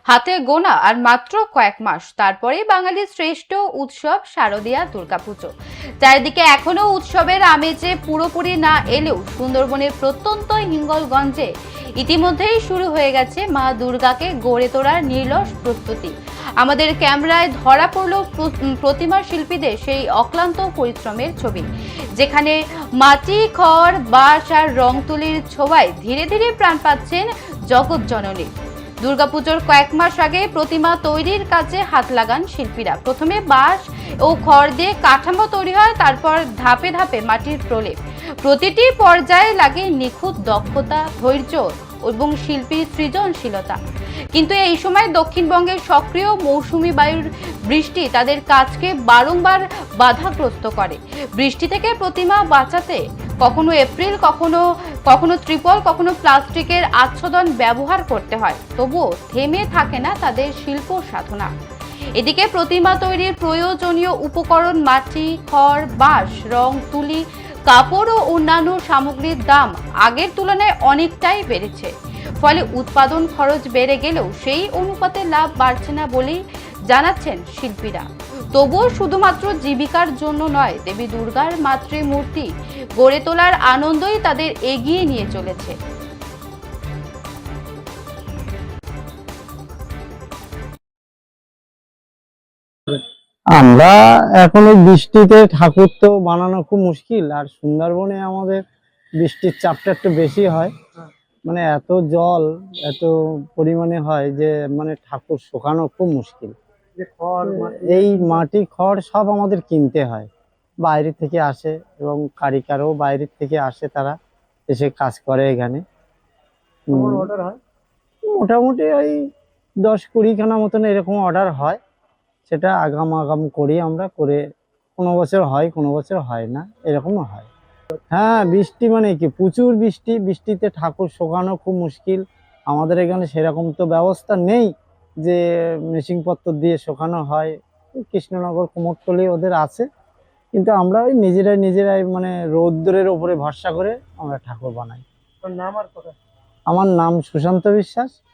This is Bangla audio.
হাতে গোনা আর মাত্র কয়েক মাস তারপরেই বাঙালির শ্রেষ্ঠ উৎসব শারদীয়া দুর্গাপুজো। চারিদিকে এখনো উৎসবের আমেজে পুরোপুরি না এলেও সুন্দরবনের প্রত্যন্ত হিঙ্গলগঞ্জে ইতিমধ্যেই শুরু হয়ে গেছে মা দুর্গাকে গড়ে তোলার নির্লস প্রস্তুতি। আমাদের ক্যামেরায় ধরা পড়ল প্রতিমা শিল্পীদের সেই অক্লান্ত পরিশ্রমের ছবি, যেখানে মাটি, খড়, বাঁশ আর রং তুলির ছোঁয়ায় ধীরে ধীরে প্রাণ পাচ্ছেন জগৎ জননী। দুর্গাপুজোর কয়েক মাস আগে প্রতিমা তৈরির কাজে হাত লাগান শিল্পীরা। প্রথমে বাঁশ ও খড় দিয়ে কাঠামো তৈরি হয়, তারপর ধাপে ধাপে মাটির প্রলেপ। প্রতিটি পর্যায়ে লাগে নিখুঁত দক্ষতা, ধৈর্য এবং শিল্পীর সৃজনশীলতা। কিন্তু এই সময় দক্ষিণবঙ্গের সক্রিয় মৌসুমী বায়ুর বৃষ্টি তাদের কাজকে বারংবার বাধাগ্রস্ত করে। বৃষ্টি থেকে প্রতিমা বাঁচাতে কখনো এপ্রিল, কখনো ত্রিপল, কখনো প্লাস্টিকের আচ্ছাদন ব্যবহার করতে হয়। তবুও থেমে থাকে না তাদের শিল্প সাধনা। এদিকে প্রতিমা তৈরির প্রয়োজনীয় উপকরণ মাটি, খড়, বাঁশ, রং, তুলি, কাপড় ও অন্যান্য সামগ্রীর দাম আগের তুলনায় অনেকটাই বেড়েছে। ফলে উৎপাদন খরচ বেড়ে গেলেও সেই অনুপাতে লাভ বাড়ছে না বলেই জানাচ্ছেন শিল্পীরা। তবুও শুধুমাত্র জীবিকার জন্য নয়, দেবী দুর্গার মাতৃমূর্তি গড়ে তোলার আনন্দই তাদের এগিয়ে নিয়ে চলেছে। আমরা এখন ওই বৃষ্টিতে ঠাকুর তো বানানো খুব মুশকিল, আর সুন্দরবনে আমাদের বৃষ্টির চাপটা একটু বেশি হয়। মানে এত জল এত পরিমাণে হয় যে মানে ঠাকুর শুকানো খুব মুশকিল। এই মাটি খড় সব আমাদের কিনতে হয়, বাইরে থেকে আসে, এবং কারিগরও বাইরে থেকে আসে, তারা এসে কাজ করে এখানে। মোটামুটি ওই 10-20 খানা মতন এরকম অর্ডার হয়। সেটা আগাম করি আমরা, করে কোনো বছর হয় কোনো বছর হয় না, এরকমও হয়। হ্যাঁ, বৃষ্টি মানে কি প্রচুর বৃষ্টি, বৃষ্টিতে ঠাকুর শোকানো খুব মুশকিল। আমাদের এখানে সেরকম তো ব্যবস্থা নেই যে মেশিন পত্র দিয়ে শোকানো হয়। কৃষ্ণনগর, কুমোরটুলি ওদের আছে, কিন্তু আমরা ওই নিজেরাই মানে রৌদ্রের ওপরে ভরসা করে আমরা ঠাকুর বানাই। আমার নাম সুশান্ত বিশ্বাস।